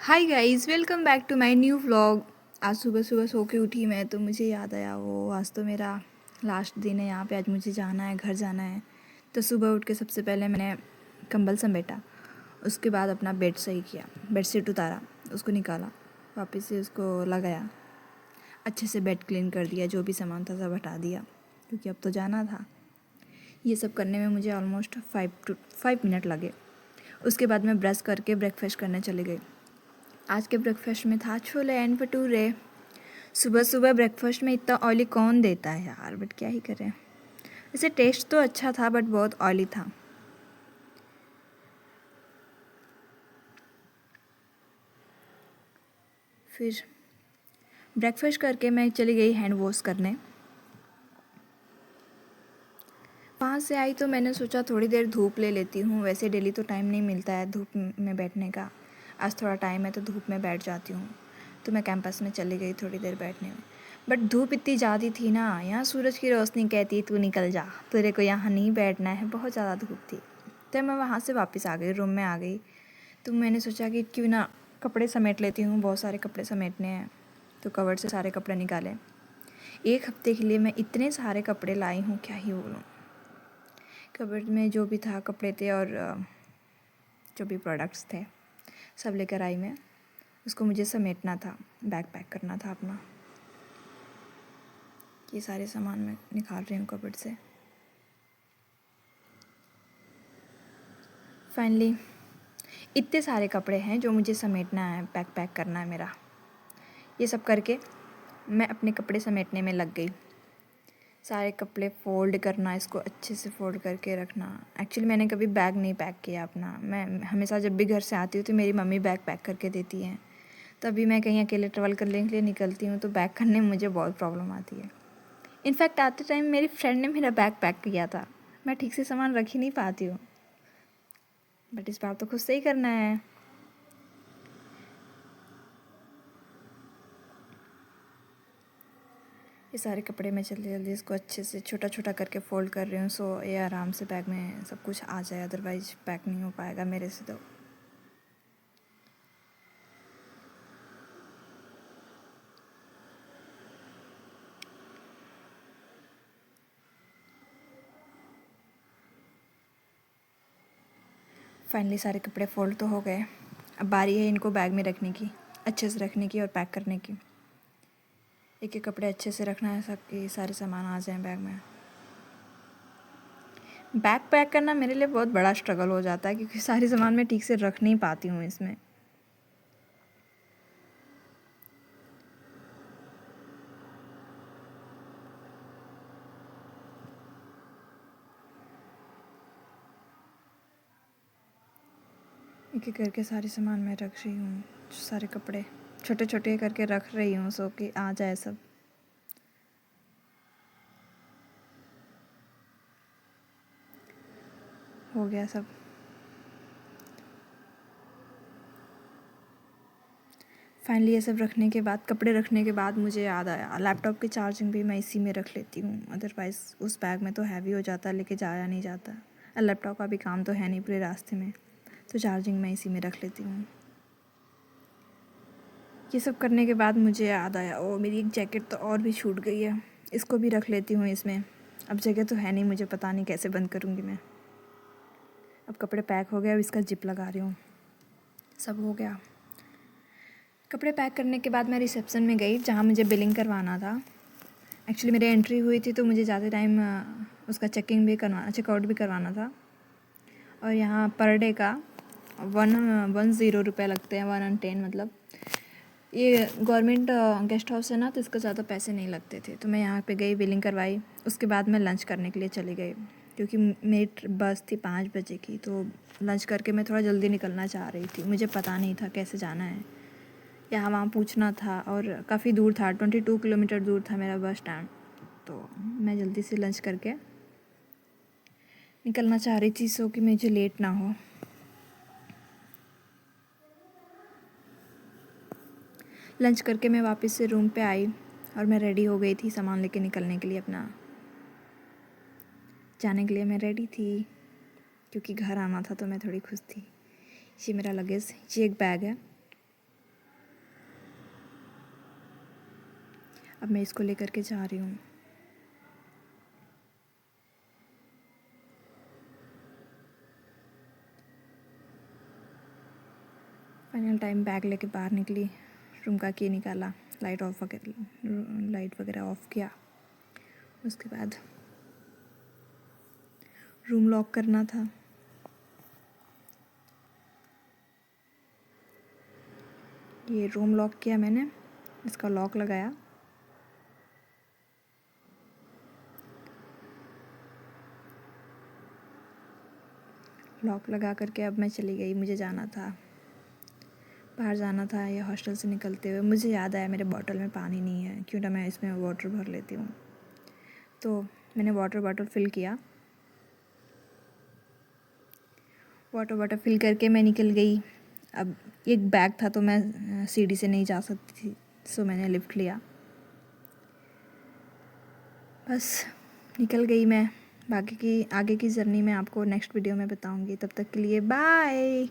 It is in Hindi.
Hi guys, welcome back to my new vlog. आज सुबह सुबह सो के उठी मैं, तो मुझे याद आया वो आज तो मेरा लास्ट दिन है यहाँ पे। आज मुझे जाना है, घर जाना है। तो सुबह उठ के सबसे पहले मैंने कंबल समेटा, उसके बाद अपना बेड सही किया, बेडशीट उतारा, उसको निकाला, वापस से उसको लगाया, अच्छे से बेड क्लीन कर दिया, जो भी सामान था सब हटा दिया क्योंकि अब तो जाना था। ये सब करने में मुझे ऑलमोस्ट 5 मिनट लगे। उसके बाद मैं ब्रश करके ब्रेकफास्ट करने चली गई। आज के ब्रेकफास्ट में था छोले एंड भटूरे। सुबह सुबह ब्रेकफास्ट में इतना ऑयली कौन देता है यार, बट क्या ही करें। वैसे टेस्ट तो अच्छा था बट बहुत ऑयली था। फिर ब्रेकफास्ट करके मैं चली गई हैंड वॉश करने। वहाँ से आई तो मैंने सोचा थोड़ी देर धूप ले लेती हूँ। वैसे डेली तो टाइम नहीं मिलता है धूप में बैठने का, आज थोड़ा टाइम है तो धूप में बैठ जाती हूँ। तो मैं कैंपस में चली गई थोड़ी देर बैठने में। बट धूप इतनी ज़्यादा थी ना, यहाँ सूरज की रोशनी कहती तू निकल जा, तेरे को यहाँ नहीं बैठना है, बहुत ज़्यादा धूप थी। तो मैं वहाँ से वापस आ गई, रूम में आ गई। तो मैंने सोचा कि क्यों ना कपड़े समेट लेती हूँ, बहुत सारे कपड़े समेटने हैं। तो कवर्ड से सारे कपड़े निकाले। 1 हफ्ते के लिए मैं इतने सारे कपड़े लाई हूँ, क्या ही बोलूँ। कबर्ड में जो भी था कपड़े थे और जो भी प्रोडक्ट्स थे सब लेकर आई मैं। उसको मुझे समेटना था, बैग पैक करना था अपना। ये सारे सामान मैं निकाल रही हूँ कबर्ड से। फाइनली इतने सारे कपड़े हैं जो मुझे समेटना है, पैक करना है मेरा। ये सब करके मैं अपने कपड़े समेटने में लग गई। सारे कपड़े फ़ोल्ड करना, इसको अच्छे से फ़ोल्ड करके रखना। एक्चुअली मैंने कभी बैग नहीं पैक किया अपना। मैं हमेशा जब भी घर से आती हूँ तो मेरी मम्मी बैग पैक करके देती हैं। तभी मैं कहीं अकेले ट्रैवल करने के लिए निकलती हूँ तो बैग करने में मुझे बहुत प्रॉब्लम आती है। इनफैक्ट आते टाइम मेरी फ्रेंड ने मेरा बैग पैक किया था। मैं ठीक से सामान रख ही नहीं पाती हूँ, बट इस बार तो खुद से ही करना है। ये सारे कपड़े मैं जल्दी जल्दी इसको अच्छे से छोटा छोटा करके फ़ोल्ड कर रही हूँ, सो ये आराम से बैग में सब कुछ आ जाए, अदरवाइज पैक नहीं हो पाएगा मेरे से। तो फाइनली सारे कपड़े फ़ोल्ड तो हो गए। अब बारी है इनको बैग में रखने की, अच्छे से रखने की और पैक करने की। एक एक कपड़े अच्छे से रखना है, सबके सारे सामान आ जाएं बैग में। बैग पैक करना मेरे लिए बहुत बड़ा स्ट्रगल हो जाता है क्योंकि सारे सामान मैं ठीक से रख नहीं पाती हूँ इसमें। एक एक करके सारे सामान मैं रख रही हूँ, सारे कपड़े छोटे छोटे करके रख रही हूँ सो कि आ जाए सब। हो गया सब। फाइनली ये सब रखने के बाद, कपड़े रखने के बाद मुझे याद आया लैपटॉप की चार्जिंग भी मैं इसी में रख लेती हूँ। अदरवाइज़ उस बैग में तो हैवी हो जाता है, लेके जाया नहीं जाता। और लैपटॉप का भी काम तो है नहीं पूरे रास्ते में, तो चार्जिंग मैं इसी में रख लेती हूँ। ये सब करने के बाद मुझे याद आया, ओ मेरी एक जैकेट तो और भी छूट गई है, इसको भी रख लेती हूँ इसमें। अब जगह तो है नहीं, मुझे पता नहीं कैसे बंद करूँगी मैं। अब कपड़े पैक हो गए, अब इसका जिप लगा रही हूँ। सब हो गया। कपड़े पैक करने के बाद मैं रिसेप्शन में गई जहाँ मुझे बिलिंग करवाना था। एक्चुअली मेरी एंट्री हुई थी तो मुझे ज़्यादा टाइम उसका चेकआउट भी करवाना था। और यहाँ पर डे का 110 रुपये लगते हैं, 110 मतलब। ये गवर्नमेंट गेस्ट हाउस है ना, तो इसका ज़्यादा पैसे नहीं लगते थे। तो मैं यहाँ पे गई, बिलिंग करवाई। उसके बाद मैं लंच करने के लिए चली गई क्योंकि मेरी बस थी 5 बजे की। तो लंच करके मैं थोड़ा जल्दी निकलना चाह रही थी। मुझे पता नहीं था कैसे जाना है, यहाँ वहाँ पूछना था और काफ़ी दूर था, 22 किलोमीटर दूर था मेरा बस स्टैंड। तो मैं जल्दी से लंच करके निकलना चाह रही थी सो कि मुझे लेट ना हो। लंच करके मैं वापस से रूम पे आई और मैं रेडी हो गई थी सामान लेके निकलने के लिए, अपना जाने के लिए मैं रेडी थी क्योंकि घर आना था। तो मैं थोड़ी खुश थी। ये मेरा लगेज, ये एक बैग है, अब मैं इसको लेकर के जा रही हूँ। फाइनल टाइम बैग लेके बाहर निकली, रूम का की निकाला, लाइट वगैरह ऑफ किया। उसके बाद रूम लॉक करना था। ये रूम लॉक किया मैंने, इसका लॉक लगाया। लॉक लगा करके अब मैं चली गई। मुझे जाना था, बाहर जाना था। ये हॉस्टल से निकलते हुए मुझे याद आया मेरे बॉटल में पानी नहीं है, क्यों ना मैं इसमें वाटर भर लेती हूँ। तो मैंने वाटर बॉटल फिल किया। वाटर बॉटल फिल करके मैं निकल गई। अब एक बैग था तो मैं सीढ़ी से नहीं जा सकती थी, सो मैंने लिफ्ट लिया। बस निकल गई मैं। बाकी की आगे की जर्नी मैं आपको नेक्स्ट वीडियो में बताऊंगी। तब तक के लिए बाय।